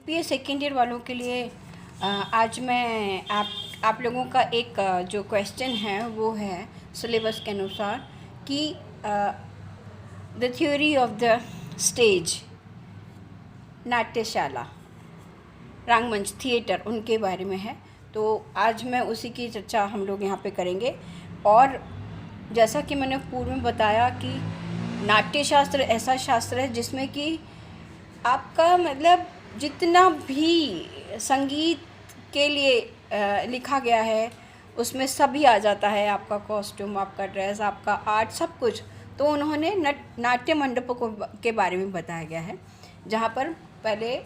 BA second year वालों के लिए आज मैं आप लोगों का एक जो क्वेश्चन है वो है सिलेबस के अनुसार कि the theory of the stage, नाट्यशाला, रंगमंच, थिएटर, उनके बारे में है। तो आज मैं उसी की चर्चा हम लोग यहाँ पे करेंगे। और जैसा कि मैंने पूर्व में बताया कि नाट्यशास्त्र ऐसा शास्त्र है जिसमें कि आपका मतलब जितना भी संगीत के लिए लिखा गया है उसमें सभी आ जाता है। आपका कॉस्ट्यूम, आपका ड्रेस, आपका आर्ट, सब कुछ। तो उन्होंने नाट्य मंडपों के बारे में बताया गया है, जहाँ पर पहले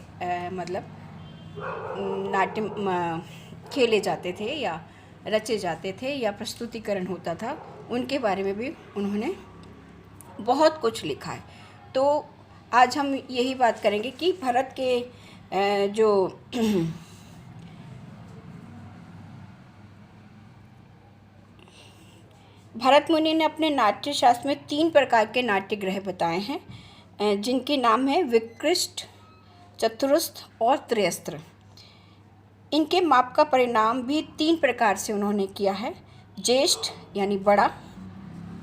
मतलब नाट्य खेले जाते थे या रचे जाते थे या प्रस्तुतिकरण होता था, उनके बारे में भी उन्होंने बहुत कुछ लिखा है। तो आज हम यही बात करेंगे कि भारत के जो भरत मुनि ने अपने नाट्य शास्त्र में 3 प्रकार के नाट्यगृह बताए हैं, जिनके नाम है विकृष्ट, चतुरस्र और त्रयस्त्र। इनके माप का परिणाम भी 3 प्रकार से उन्होंने किया है: ज्येष्ठ यानी बड़ा,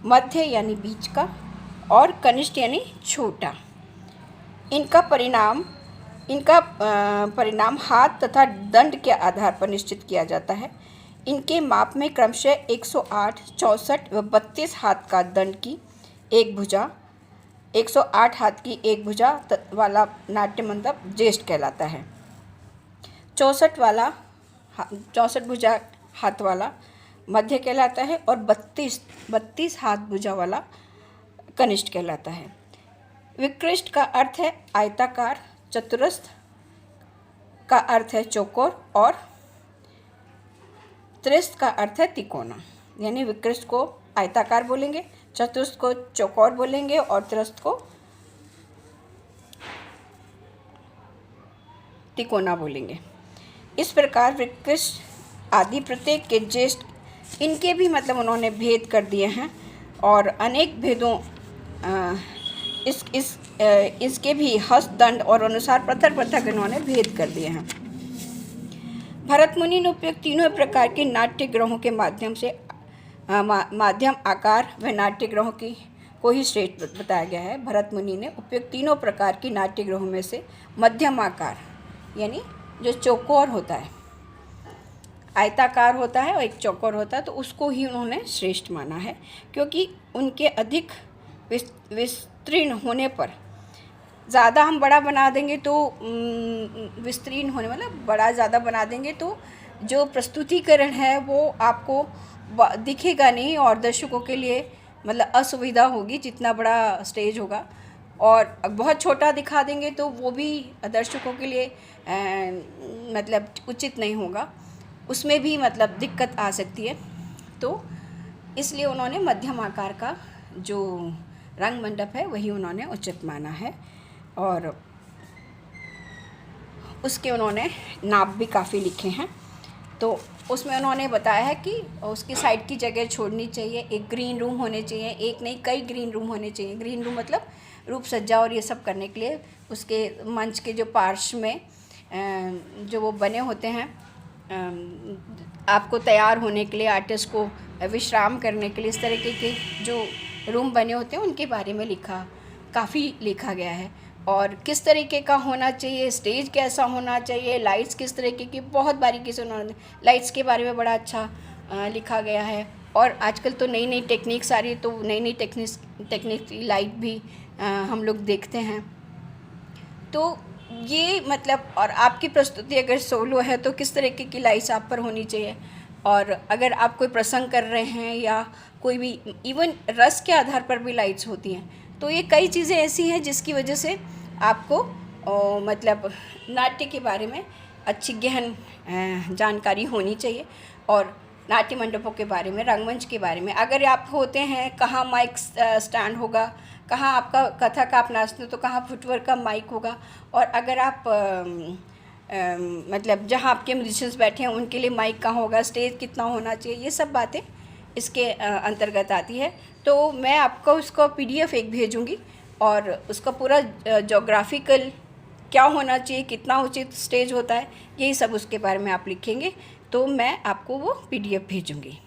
मध्य यानी बीच का, और कनिष्ठ यानी छोटा। इनका परिणाम हाथ तथा दंड के आधार पर निश्चित किया जाता है। इनके माप में क्रमशः 108, 64 व 32 हाथ का दंड की एक भुजा, 108 हाथ की एक भुजा वाला नाट्य मंडप ज्येष्ठ कहलाता है। 64 भुजा हाथ वाला मध्य कहलाता है, और 32 हाथ भुजा वाला कनिष्ठ कहलाता है। विकृष्ट का अर्थ है आयताकार, चतुरस्र का अर्थ है चौकोर, और त्रयस्त्र का अर्थ है तिकोना। यानी विकृष्ट को आयताकार बोलेंगे, चतुरस्र को चौकोर बोलेंगे, और त्रयस्त्र को तिकोना बोलेंगे। इस प्रकार विकृष्ट आदि प्रत्येक के ज्येष्ठ, इनके भी मतलब उन्होंने भेद कर दिए हैं, और अनेक भेदों इसके भी हस्त, दंड और अनुसार पृथक इन्होंने भेद कर दिए हैं। भरत मुनि ने उपयुक्त तीनों प्रकार के नाट्यगृहों के माध्यम से माध्यम, आकार व नाट्यगृहों की को ही श्रेष्ठ बताया गया है। भरत मुनि ने उपयुक्त तीनों प्रकार की नाट्यगृहों में से मध्यम आकार यानी जो चौकोर होता है, आयताकार होता है और एक चौकोर होता है, तो उसको ही उन्होंने श्रेष्ठ माना है, क्योंकि उनके अधिक विस्तीर्ण होने पर, ज़्यादा हम बड़ा बना देंगे तो विस्तीर्ण होने मतलब बड़ा ज़्यादा बना देंगे तो जो प्रस्तुतिकरण है वो आपको दिखेगा नहीं, और दर्शकों के लिए मतलब असुविधा होगी जितना बड़ा स्टेज होगा। और बहुत छोटा दिखा देंगे तो वो भी दर्शकों के लिए मतलब उचित नहीं होगा, उसमें भी मतलब दिक्कत आ सकती है। तो इसलिए उन्होंने मध्यम आकार का जो रंग मंडप है वही उन्होंने उचित माना है, और उसके उन्होंने नाप भी काफ़ी लिखे हैं। तो उसमें उन्होंने बताया है कि उसकी साइड की जगह छोड़नी चाहिए, एक ग्रीन रूम होने चाहिए, एक नहीं कई ग्रीन रूम होने चाहिए। ग्रीन रूम मतलब रूप सज्जा और ये सब करने के लिए उसके मंच के जो पार्श्व में जो वो बने होते हैं, आपको तैयार होने के लिए, आर्टिस्ट को विश्राम करने के लिए, इस तरीके के जो रूम बने होते हैं उनके बारे में काफ़ी लिखा गया है। और किस तरीके का होना चाहिए, स्टेज कैसा होना चाहिए, लाइट्स किस तरीके की, बहुत बारीकी से उन्होंने लाइट्स के बारे में बड़ा अच्छा लिखा गया है। और आजकल तो नई नई टेक्निक्स आ रही है, तो नई नई टेक्निक की लाइट भी हम लोग देखते हैं। तो ये मतलब, और आपकी प्रस्तुति अगर सोलो है तो किस तरीके की लाइट्स आप पर होनी चाहिए, और अगर आप कोई प्रसंग कर रहे हैं या कोई भी इवन रस के आधार पर भी लाइट्स होती हैं। तो ये कई चीज़ें ऐसी हैं जिसकी वजह से आपको मतलब नाट्य के बारे में अच्छी गहन जानकारी होनी चाहिए, और नाट्य मंडपों के बारे में, रंगमंच के बारे में। अगर आप होते हैं कहाँ माइक स्टैंड होगा, कहाँ आपका कथा का आप नाचते तो कहाँ फुटवर्क का माइक होगा, और अगर आप मतलब जहाँ आपके म्यूजिशियंस बैठे हैं उनके लिए माइक कहाँ होगा, स्टेज कितना होना चाहिए, ये सब बातें इसके अंतर्गत आती है। तो मैं आपको उसका PDF एक भेजूँगी, और उसका पूरा जोग्राफिकल क्या होना चाहिए, कितना उचित स्टेज होता है, यही सब उसके बारे में आप लिखेंगे तो मैं आपको वो PDF भेजूँगी।